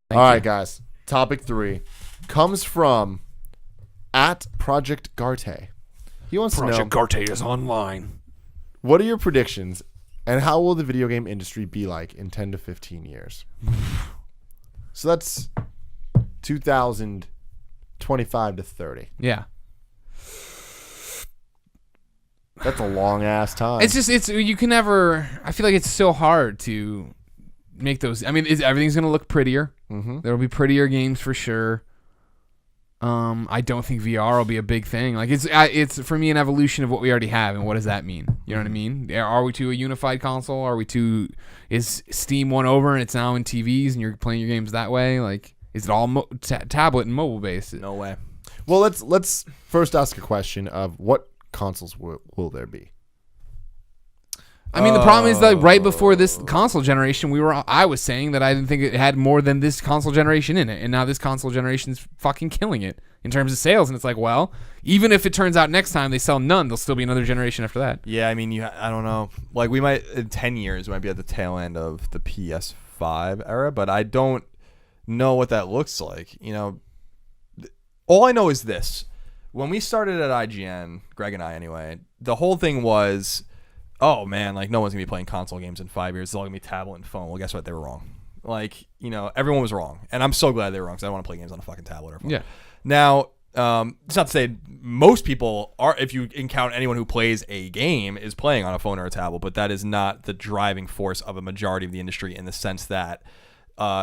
All right, guys. Topic 3 comes from at Project Garte. He wants to know, Garte is online. what are your predictions and how will the video game industry be like in 10 to 15 years? So that's 2025 to 30. Yeah. That's a long ass time. You can never, I feel like it's so hard to make those. I mean, everything's going to look prettier. Mm-hmm. There will be prettier games for sure. I don't think VR will be a big thing. Like it's for me an evolution of what we already have, and what does that mean? You know what I mean? Are we to a unified console? Is Steam won over and it's now in TVs and you're playing your games that way? Like, is it all tablet and mobile based? No way. Well, let's first ask a question of what consoles will there be? I mean, the problem is that right before this console generation, I was saying that I didn't think it had more than this console generation in it, and now this console generation's fucking killing it in terms of sales. And it's like, well, even if it turns out next time they sell none, there'll still be another generation after that. Yeah, I mean, I don't know. Like, we might in 10 years, we might be at the tail end of the PS5 era, but I don't know what that looks like. You know, all I know is this: when we started at IGN, Greg and I anyway, the whole thing was, oh man, like no one's gonna be playing console games in 5 years. It's all gonna be tablet and phone. Well, guess what? They were wrong. Like, you know, everyone was wrong, and I'm so glad they were wrong because I don't want to play games on a fucking tablet or phone. Yeah. Now, it's not to say most people are. If you encounter anyone who plays a game is playing on a phone or a tablet, but that is not the driving force of a majority of the industry in the sense that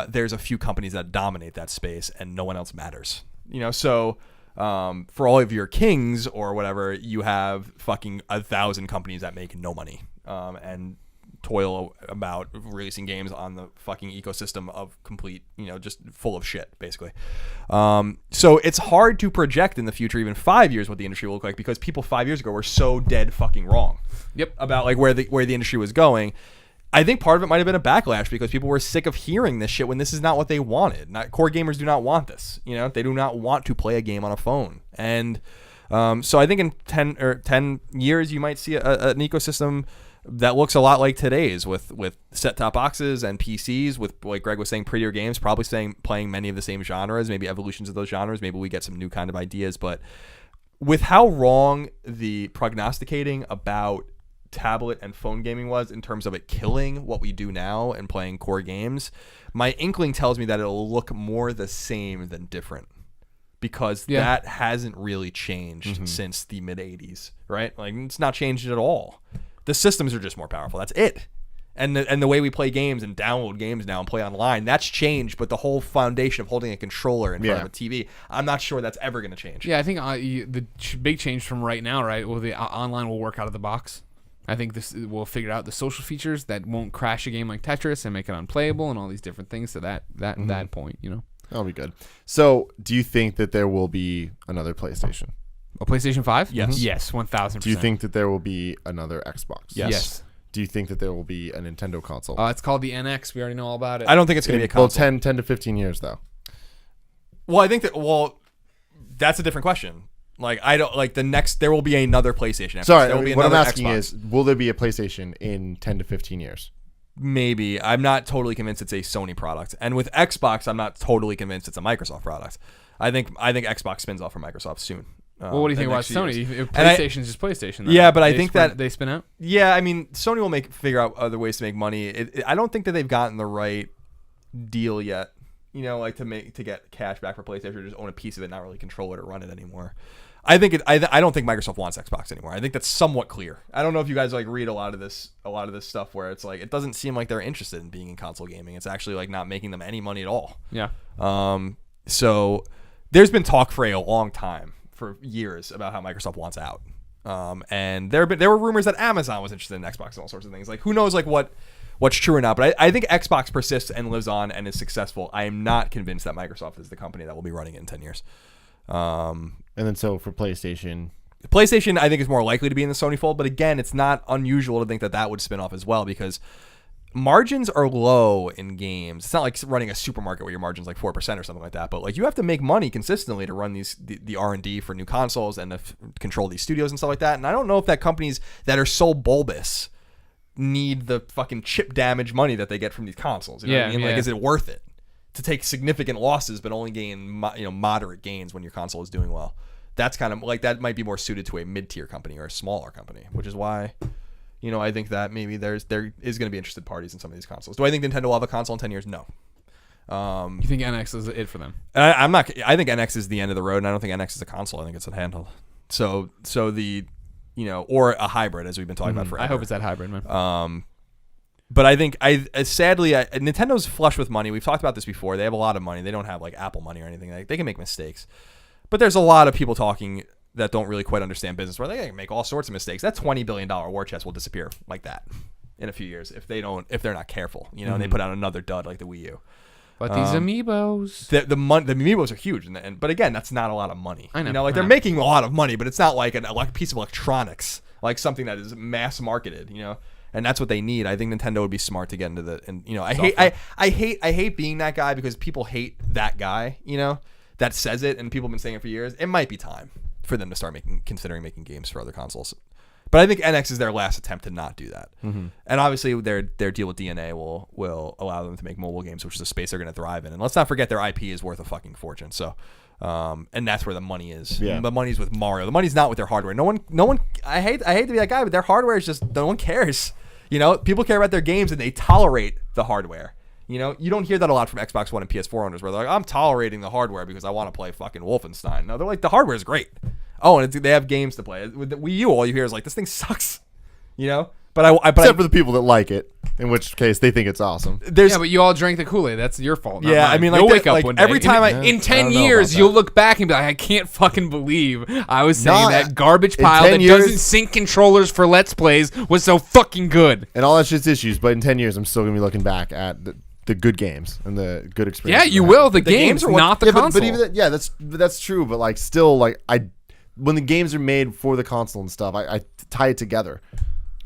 there's a few companies that dominate that space and no one else matters. You know, so. For all of your kings or whatever, you have fucking 1,000 companies that make no money and toil about releasing games on the fucking ecosystem of complete, you know, just full of shit, basically. So it's hard to project in the future, even 5 years, what the industry will look like because people 5 years ago were so dead fucking wrong. Yep. About like where the industry was going. I think part of it might have been a backlash because people were sick of hearing this shit when this is not what they wanted. Core gamers do not want this. You know, they do not want to play a game on a phone. And so I think in 10 years, you might see an ecosystem that looks a lot like today's with set-top boxes and PCs with, like Greg was saying, prettier games, probably playing many of the same genres, maybe evolutions of those genres. Maybe we get some new kind of ideas. But with how wrong the prognosticating about tablet and phone gaming was in terms of it killing what we do now and playing core games, my inkling tells me that it'll look more the same than different because that hasn't really changed since the mid 80s, right? Like it's not changed at all. The systems are just more powerful. That's it. And the way we play games and download games now and play online, that's changed. But the whole foundation of holding a controller in front of a TV, I'm not sure that's ever going to change. Yeah, I think the big change from right now, right? Well, the online will work out of the box. I think this will figure out the social features that won't crash a game like Tetris and make it unplayable and all these different things to that point, you know. That'll be good. So, do you think that there will be another PlayStation? A PlayStation 5? Yes. Yes, 1,000%. Do you think that there will be another Xbox? Yes. Do you think that there will be a Nintendo console? It's called the NX. We already know all about it. I don't think it's going to be a console. Well, 10 to 15 years, though. Well, I think that's a different question. Like I don't like the next. There will be another PlayStation. Sorry, there will be what I'm another asking Xbox. is, will there be a PlayStation in 10 to 15 years? Maybe. I'm not totally convinced it's a Sony product, and with Xbox, I'm not totally convinced it's a Microsoft product. I think Xbox spins off from Microsoft soon. Well, what do you think about Sony? Years. PlayStation is just PlayStation. Then. Yeah, but I think that they spin out. Yeah, I mean, Sony will figure out other ways to make money. I don't think that they've gotten the right deal yet. You know, like to get cash back for PlayStation or just own a piece of it, not really control it or run it anymore. I don't think Microsoft wants Xbox anymore. I think that's somewhat clear. I don't know if you guys like read a lot of this stuff where it's like it doesn't seem like they're interested in being in console gaming. It's actually like not making them any money at all. Yeah. So there's been talk for a long time, for years, about how Microsoft wants out. And there were rumors that Amazon was interested in Xbox and all sorts of things. Like who knows like what's true or not, but I think Xbox persists and lives on and is successful. I am not convinced that Microsoft is the company that will be running it in 10 years. And then so for PlayStation, I think is more likely to be in the Sony fold, but again, it's not unusual to think that would spin off as well because margins are low in games. It's not like running a supermarket where your margin's like 4% or something like that, but like you have to make money consistently to run the R&D for new consoles and to control these studios and stuff like that. And I don't know if that companies that are so bulbous need the fucking chip damage money that they get from these consoles. You know what I mean? Like, is it worth it to take significant losses but only gain moderate gains when your console is doing well. That's kind of like, that might be more suited to a mid-tier company or a smaller company, which is why, I think that maybe there is going to be interested parties in some of these consoles. Do I think Nintendo will have a console in 10 years? No. You think NX is it for them? I'm not. I think NX is the end of the road, and I don't think NX is a console. I think it's a handheld. So the, or a hybrid, as we've been talking about forever. I hope it's that hybrid, man. But I think sadly Nintendo's flush with money. We've talked about this before. They have a lot of money. They don't have like Apple money or anything. Like, they can make mistakes, but there's a lot of people talking that don't really quite understand business, where they can make all sorts of mistakes. That $20 billion war chest will disappear like that in a few years if they're not careful. And they put out another dud like the Wii U. But these amiibos, the amiibos are huge, but again, that's not a lot of money. I know. They're making a lot of money, but it's not like a piece of electronics, like something that is mass marketed. And that's what they need. I think Nintendo would be smart to get into I hate being that guy, because people hate that guy. That says it, and people have been saying it for years. It might be time for them to start considering making games for other consoles. But I think NX is their last attempt to not do that. Mm-hmm. And obviously their deal with DNA will allow them to make mobile games, which is a space they're going to thrive in. And let's not forget their IP is worth a fucking fortune. So, and that's where the money is. Yeah. The money's with Mario. The money's not with their hardware. No one. I hate to be that guy, but their hardware is just, no one cares. People care about their games, and they tolerate the hardware. You don't hear that a lot from Xbox One and PS4 owners, where they're like, I'm tolerating the hardware because I want to play fucking Wolfenstein. No, they're like, the hardware is great. Oh, and they have games to play. With the Wii U, all you hear is like, this thing sucks. But except for the people that like it, in which case they think it's awesome. Yeah, but you all drank the Kool-Aid. That's your fault. Not yeah, mine. I mean, you'll wake up one day. Every time in 10 years, you'll look back and be like, I can't fucking believe I was saying that garbage pile that doesn't sync controllers for Let's Plays was so fucking good. And all that's just issues, but in 10 years, I'm still going to be looking back at the good games and the good experiences. Yeah, you will. The games are not the console. But even that's true. But like, still, like, when the games are made for the console and stuff, I tie it together.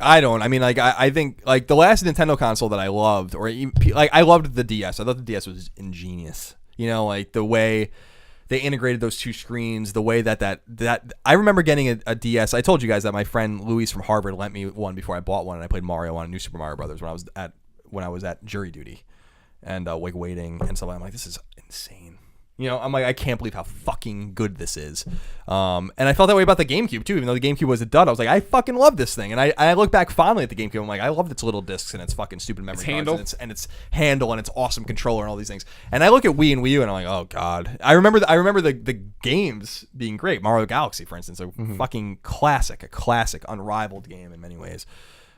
I don't. I mean, like, I think, like, the last Nintendo console that I loved, or like, I loved the DS. I thought the DS was ingenious. Like the way they integrated those two screens, the way that I remember getting a DS. I told you guys that my friend Luis from Harvard lent me one before I bought one, and I played Mario on New Super Mario Brothers when I was at jury duty and like waiting and stuff. I'm like, this is insane. I'm like, I can't believe how fucking good this is. And I felt that way about the GameCube too, even though the GameCube was a dud. I was like, I fucking love this thing. And I look back fondly at the GameCube. I'm like, I loved its little discs and its fucking stupid memory cards and its handle and its awesome controller and all these things. And I look at Wii and Wii U and I'm like, oh god. I remember the games being great. Mario Galaxy, for instance, a fucking classic, unrivaled game in many ways.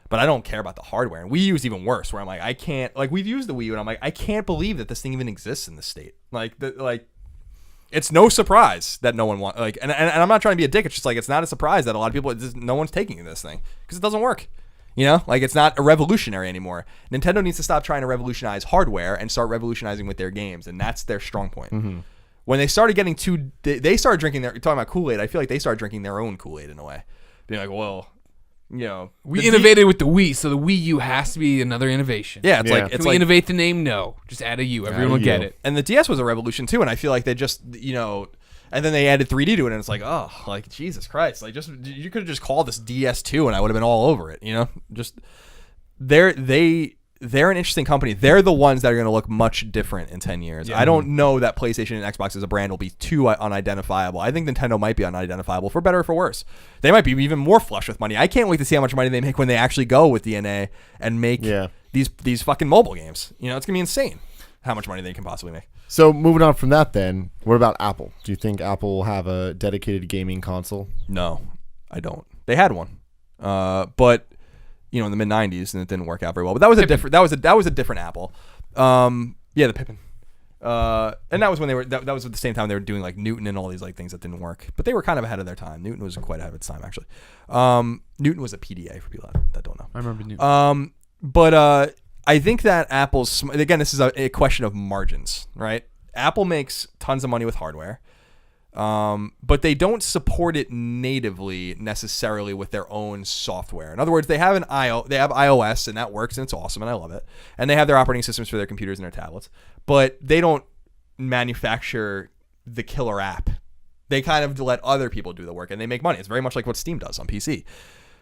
But I don't care about the hardware. And Wii U is even worse, where I'm like, I can't, like, we've used the Wii U and I'm like, I can't believe that this thing even exists in this state. It's no surprise that no one wants, like, and I'm not trying to be a dick. It's just like, it's not a surprise that a lot of people, no one's taking this thing because it doesn't work. Like, it's not a revolutionary anymore. Nintendo needs to stop trying to revolutionize hardware and start revolutionizing with their games, and that's their strong point. Mm-hmm. When they started getting they started drinking you're talking about Kool-Aid. I feel like they started drinking their own Kool-Aid in a way, being like, well, we innovated with the Wii, so the Wii U has to be another innovation. Yeah, it's like innovate the name? No, just add a U. Everyone will get it. And the DS was a revolution too, and I feel like they just and then they added 3D to it, and it's like, oh, like, Jesus Christ, like, just, you could have just called this DS2 and I would have been all over it. Just they're an interesting company. They're the ones that are going to look much different in 10 years. Yeah. I don't know that PlayStation and Xbox as a brand will be too unidentifiable. I think Nintendo might be unidentifiable, for better or for worse. They might be even more flush with money. I can't wait to see how much money they make when they actually go with DNA and make these fucking mobile games. It's going to be insane how much money they can possibly make. So moving on from that then, what about Apple? Do you think Apple will have a dedicated gaming console? No, I don't. They had one. But in the mid '90s, and it didn't work out very well. But that was a different. That was a different Apple. The Pippin. And that was when they were. That was at the same time they were doing like Newton and all these like things that didn't work. But they were kind of ahead of their time. Newton was quite ahead of its time, actually. Newton was a PDA for people that don't know. I remember Newton. But I think that Apple's, again, this is a question of margins, right? Apple makes tons of money with hardware. But they don't support it natively necessarily with their own software. In other words, they have iOS, and that works, and it's awesome, and I love it. And they have their operating systems for their computers and their tablets, but they don't manufacture the killer app. They kind of let other people do the work, and they make money. It's very much like what Steam does on PC.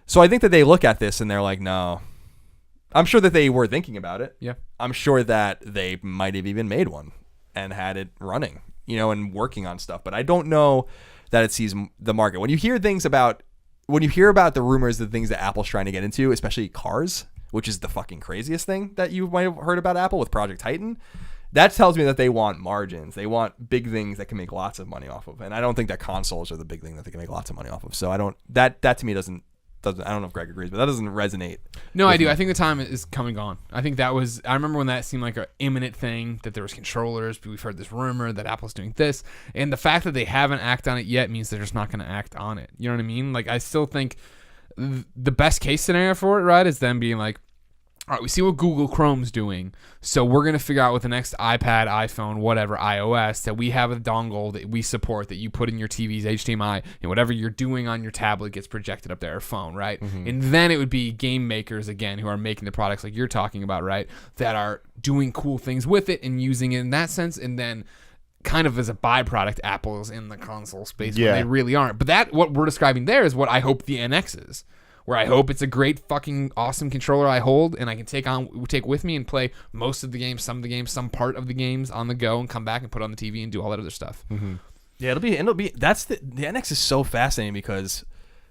So I think that they look at this and they're like, no. I'm sure that they were thinking about it. Yeah. I'm sure that they might have even made one. and had it running, and working on stuff. But I don't know that it sees the market. When you hear about the rumors, the things that Apple's trying to get into, especially cars, which is the fucking craziest thing that you might have heard about Apple with Project Titan, that tells me that they want margins. They want big things that can make lots of money off of. And I don't think that consoles are the big thing that they can make lots of money off of. So that to me doesn't, I don't know if Greg agrees, but that doesn't resonate. No, I do. I think the time is coming on. I think I remember when that seemed like an imminent thing, that there was controllers. We've heard this rumor that Apple's doing this. And the fact that they haven't acted on it yet means they're just not going to act on it. You know what I mean? Like, I still think the best case scenario for it, right, is them being like, all right, we see what Google Chrome's doing, so we're going to figure out with the next iPad, iPhone, whatever, iOS, that we have a dongle that we support that you put in your TV's HDMI, and whatever you're doing on your tablet gets projected up there, or phone, right? Mm-hmm. And then it would be game makers, again, who are making the products like you're talking about, right, that are doing cool things with it and using it in that sense, and then kind of as a byproduct, Apple's in the console space when they really aren't. But what we're describing there is what I hope the NX is. Where I hope it's a great fucking awesome controller I hold and I can take with me and play most of the games, some of the games, some part of the games on the go, and come back and put it on the TV and do all that other stuff. Mm-hmm. Yeah, the NX is so fascinating because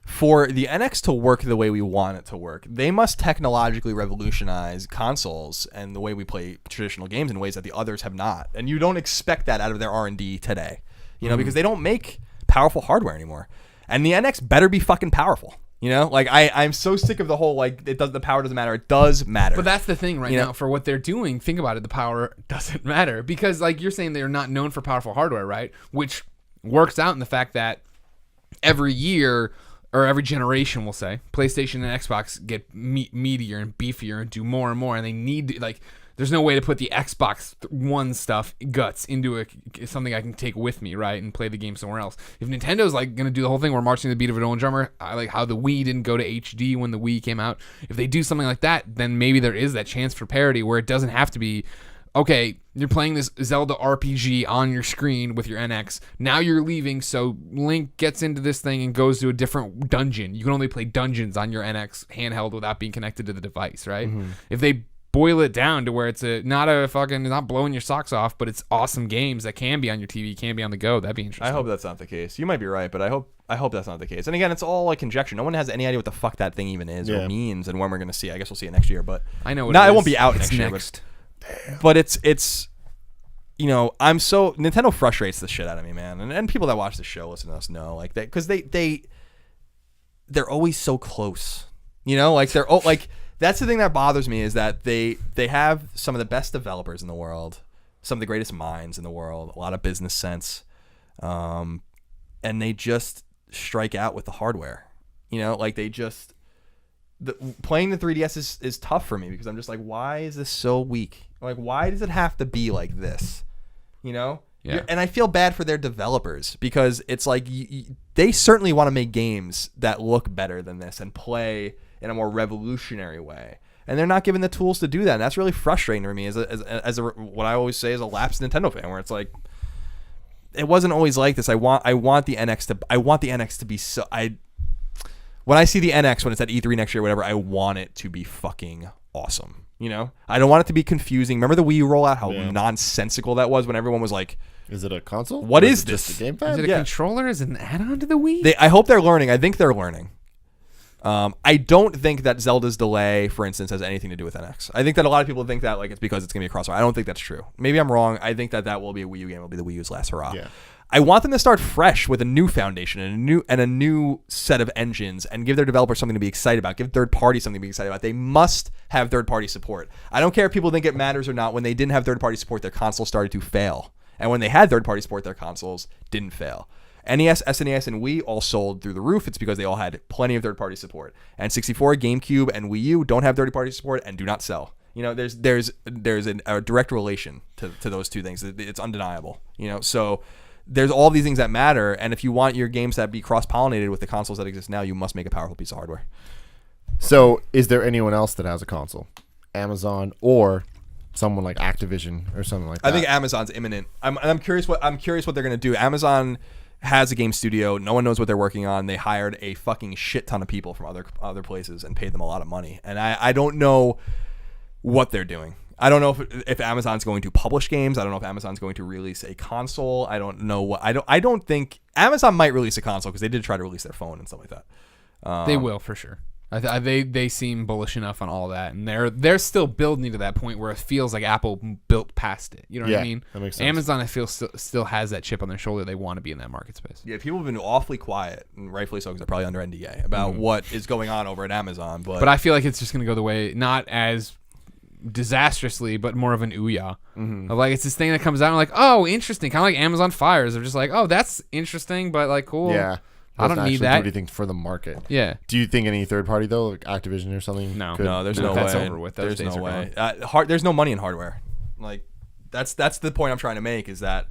for the NX to work the way we want it to work, they must technologically revolutionize consoles and the way we play traditional games in ways that the others have not. And you don't expect that out of their R&D today, because they don't make powerful hardware anymore. And the NX better be fucking powerful. I'm so sick of the whole, the power doesn't matter. It does matter. But that's the thing now for what they're doing. Think about it. The power doesn't matter because like you're saying, they're not known for powerful hardware, right? Which works out in the fact that every year or every generation, we'll say, PlayStation and Xbox get meatier and beefier and do more and more. And they need there's no way to put the Xbox One stuff guts into something I can take with me, right, and play the game somewhere else. If Nintendo's going to do the whole thing, we're marching to the beat of a own drummer. I like how the Wii didn't go to HD when the Wii came out. If they do something like that, then maybe there is that chance for parity where it doesn't have to be, okay, you're playing this Zelda RPG on your screen with your NX. Now you're leaving, so Link gets into this thing and goes to a different dungeon. You can only play dungeons on your NX handheld without being connected to the device, right? Mm-hmm. If they boil it down to where it's not blowing your socks off, but it's awesome games that can be on your TV, can be on the go. That'd be interesting. I hope that's not the case. You might be right, but I hope that's not the case. And again, it's all like conjecture. No one has any idea what the fuck that thing even is or means and when we're gonna see it. I guess we'll see it next year, but I know it won't be out next year. But it's I'm so Nintendo frustrates the shit out of me, man. And people that watch the show listen to us know like that because they're always so close. That's the thing that bothers me is that they have some of the best developers in the world, some of the greatest minds in the world, a lot of business sense, and they just strike out with the hardware. Playing the 3DS is tough for me because I'm just like, why is this so weak? Like, why does it have to be like this? Yeah. And I feel bad for their developers because it's like they certainly want to make games that look better than this and play in a more revolutionary way, and they're not given the tools to do that. And that's really frustrating for me as what I always say as a lapsed Nintendo fan, where it's like it wasn't always like this. I want the NX to be so. When I see the NX when it's at E3 next year, or whatever, I want it to be fucking awesome. I don't want it to be confusing. Remember the Wii U rollout? How nonsensical that was when everyone was like, "Is it a console? What is this? Just a gamepad? Is it a controller? Is it an add-on to the Wii?" I hope they're learning. I think they're learning. I don't think that Zelda's delay, for instance, has anything to do with NX. I think that a lot of people think that it's because it's going to be a crossover. I don't think that's true. Maybe I'm wrong. I think that will be a Wii U game. It'll be the Wii U's last hurrah. Yeah. I want them to start fresh with a new foundation and a new set of engines and give their developers something to be excited about. Give third parties something to be excited about. They must have third party support. I don't care if people think it matters or not. When they didn't have third party support, their consoles started to fail. And when they had third party support, their consoles didn't fail. NES, SNES, and Wii all sold through the roof. It's because they all had plenty of third-party support. And 64, GameCube, and Wii U don't have third-party support and do not sell. There's a direct relation to those two things. It's undeniable. So there's all these things that matter. And if you want your games to be cross-pollinated with the consoles that exist now, you must make a powerful piece of hardware. So is there anyone else that has a console? Amazon or someone like Activision or something like that? I think Amazon's imminent. I'm curious what they're going to do. Amazon has a game studio. No one knows what they're working on. They hired a fucking shit ton of people from other places and paid them a lot of money. And I don't know what they're doing. I don't know if Amazon's going to publish games. I don't know if Amazon's going to release a console. I don't know what. I don't think Amazon might release a console because they did try to release their phone and stuff like that. They will for sure. They seem bullish enough on all that, and they're still building to that point where it feels like Apple built past it. You know what I mean? That makes sense. Amazon, I feel, still has that chip on their shoulder. They want to be in that market space. Yeah, people have been awfully quiet, and rightfully so because they're probably under NDA about what is going on over at Amazon. But I feel like it's just going to go the way, not as disastrously, but more of an ooh-yah. Of like, it's this thing that comes out and like, oh, interesting. Kind of like Amazon Fires. They're just like, oh, that's interesting, but like, cool. Yeah. I don't need that. Do anything for the market. Yeah. Do you think any third party though, like Activision or something? No. no, there's no That's way. over with. Those There's days no are way. There's no money in hardware. Like that's the point I'm trying to make is that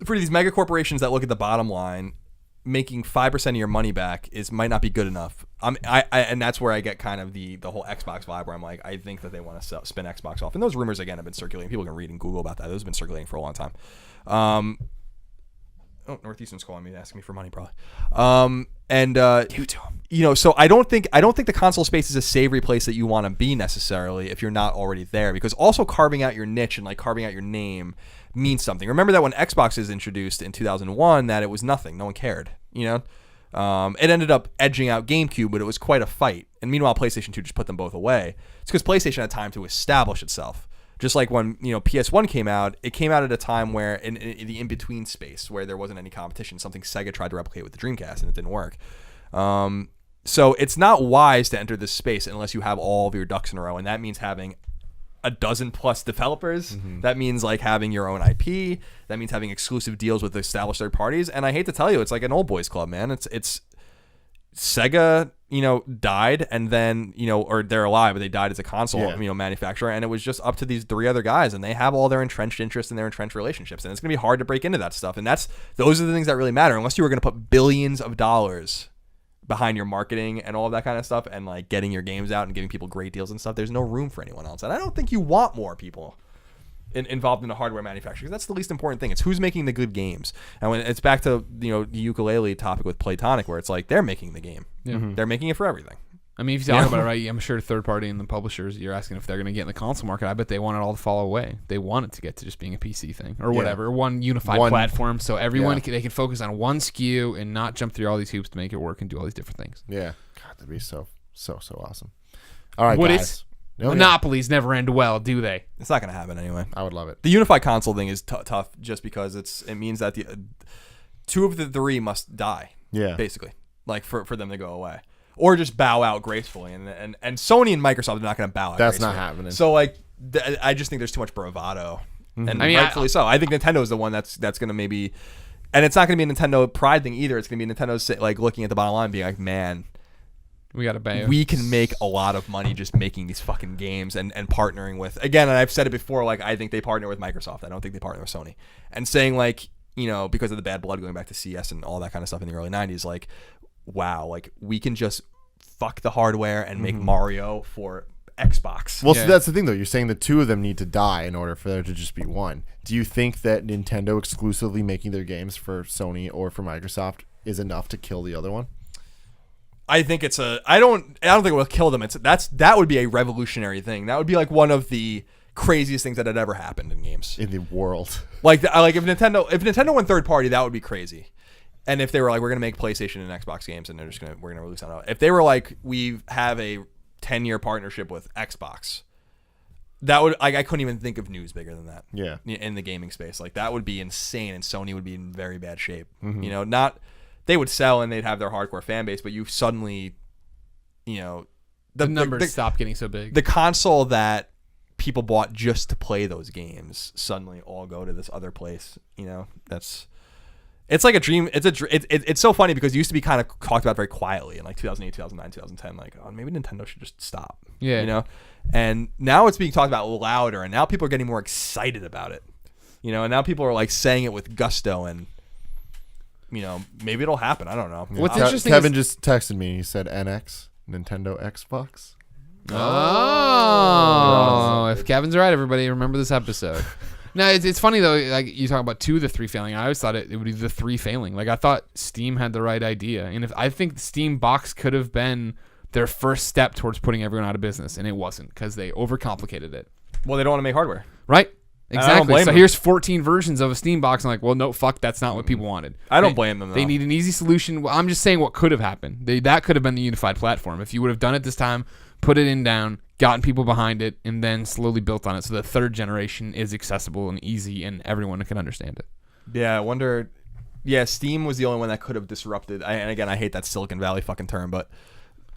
for these mega corporations that look at the bottom line, making 5% of your money back might not be good enough. And that's where I get kind of the whole Xbox vibe where I'm like, I think that they want to spin Xbox off. And those rumors again have been circulating. People can read and Google about that. Those have been circulating for a long time. Northeastern's calling me, asking me for money, probably. You know, so I don't think the console space is a savory place that you want to be necessarily if you're not already there, because also carving out your niche and like carving out your name means something. Remember that when Xbox was introduced in 2001, that it was nothing, no one cared. You know, it ended up edging out GameCube, but it was quite a fight. And meanwhile, PlayStation 2 just put them both away. It's because PlayStation had time to establish itself. Just like when, you know, PS1 came out, it came out at a time where in the in-between space where there wasn't any competition, something Sega tried to replicate with the Dreamcast and it didn't work. So it's not wise to enter this space unless you have all of your ducks in a row. And that means having a dozen plus developers. That means like having your own IP. That means having exclusive deals with established third parties. And I hate to tell you, it's like an old boys club, man. It's Sega, you know, died, and then, you know, or they're alive, but they died as a console, you know, manufacturer, and it was just up to these three other guys, and they have all their entrenched interests and their entrenched relationships, and it's gonna be hard to break into that stuff. And those are the things that really matter, unless you were gonna put billions of dollars behind your marketing and all of that kind of stuff, and like getting your games out and giving people great deals and stuff. There's no room for anyone else, and I don't think you want more people involved in the hardware manufacturing. That's the least important thing. It's who's making the good games. And when it's back to, you know, the ukulele topic with Playtonic, where it's like they're making the game. They're making it for everything. I mean, if you talk about it, right, I'm sure third party and the publishers, you're asking if they're going to get in the console market. I bet they want it all to fall away. They want it to get to just being a PC thing or whatever, one unified platform, so everyone they can focus on one SKU and not jump through all these hoops to make it work and do all these different things. Yeah, God, that'd be so awesome. All right, guys. Monopolies never end well, do they? It's not going to happen anyway. I would love it. The unified console thing is tough just because it means that the two of the three must die. Yeah, basically, like for them to go away. Or just bow out gracefully, and Sony and Microsoft are not going to bow out. That's gracefully. not happening. So like, I just think there's too much bravado, and rightfully so. I think Nintendo is the one that's going to maybe, and it's not going to be a Nintendo pride thing either. It's going to be Nintendo's like looking at the bottom line, and being like, man, we got to pay. We can make a lot of money just making these fucking games and partnering with. Again, and I've said it before. Like, I think they partner with Microsoft. I don't think they partner with Sony. And saying like, you know, because of the bad blood going back to CS and all that kind of stuff in the early '90s, like, wow, like we can just fuck the hardware and make Mario for Xbox. Well, so that's the thing though. You're saying the two of them need to die in order for there to just be one. Do you think that Nintendo exclusively making their games for Sony or for Microsoft is enough to kill the other one? I think it's I don't think it will kill them. That would be a revolutionary thing. That would be like one of the craziest things that had ever happened in games in the world. Like if Nintendo went third party, that would be crazy. And if they were like, we're gonna make PlayStation and Xbox games, and we're gonna release on it. If they were like, we have a 10-year partnership with Xbox, that would I couldn't even think of news bigger than that. Yeah, in the gaming space, like that would be insane, and Sony would be in very bad shape. You know, they would sell and they'd have their hardcore fan base, but you suddenly, you know, the numbers stop getting so big. The console that people bought just to play those games suddenly all go to this other place. You know, it's like a dream. It's so funny because it used to be kind of talked about very quietly in like 2008, 2009, 2010. Like, oh, maybe Nintendo should just stop. Yeah, you know. And now it's being talked about louder, and now people are getting more excited about it. You know, and now people are like saying it with gusto and. You know, maybe it'll happen. I don't know. What's interesting Kevin just texted me. He said NX, Nintendo Xbox. Oh, if Kevin's right, everybody remember this episode. No, it's funny though. Like you talk about 2 of the 3 failing. I always thought it would be the 3 failing. Like I thought Steam had the right idea, and I think Steam Box could have been their first step towards putting everyone out of business, and it wasn't because they overcomplicated it. Well, they don't want to make hardware. Right? I don't Exactly. blame So them. here's 14 versions of a Steam box. I'm like, well, no, fuck, that's not what people wanted. I don't blame them, though. They need an easy solution. Well, I'm just saying what could have happened. That could have been the unified platform. If you would have done it this time, put it in down, gotten people behind it, and then slowly built on it so the third generation is accessible and easy and everyone can understand it. Yeah, I wonder. Yeah, Steam was the only one that could have disrupted. And again, I hate that Silicon Valley fucking term, but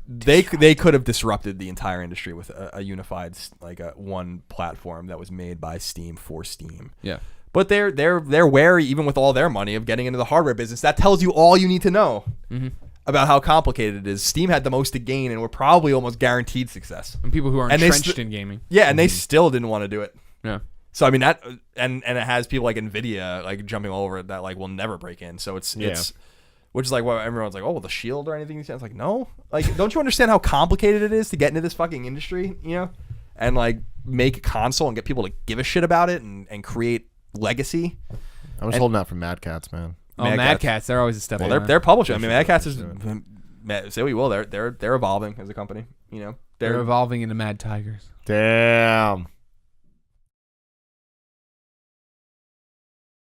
they could have disrupted the entire industry with a unified, like a one platform that was made by Steam for Steam. Yeah. But they're wary, even with all their money, of getting into the hardware business. That tells you all you need to know about how complicated it is. Steam had the most to gain, and were probably almost guaranteed success. And people who are And they entrenched in gaming. Yeah, and they still didn't want to do it. Yeah. So I mean that, and it has people like Nvidia like jumping all over it that like will never break in. So it's which is like what everyone's like, oh, well, the Shield or anything. It's like, no, like, don't you understand how complicated it is to get into this fucking industry, you know, and like make a console and get people to give a shit about it and create legacy. I was holding out for Mad Cats, man. Oh, Mad Cats, they're always a step Well, behind. they're publishing. I mean, Mad Cats is say what you will. They're evolving as a company. You know, They're evolving into Mad Tigers. Damn.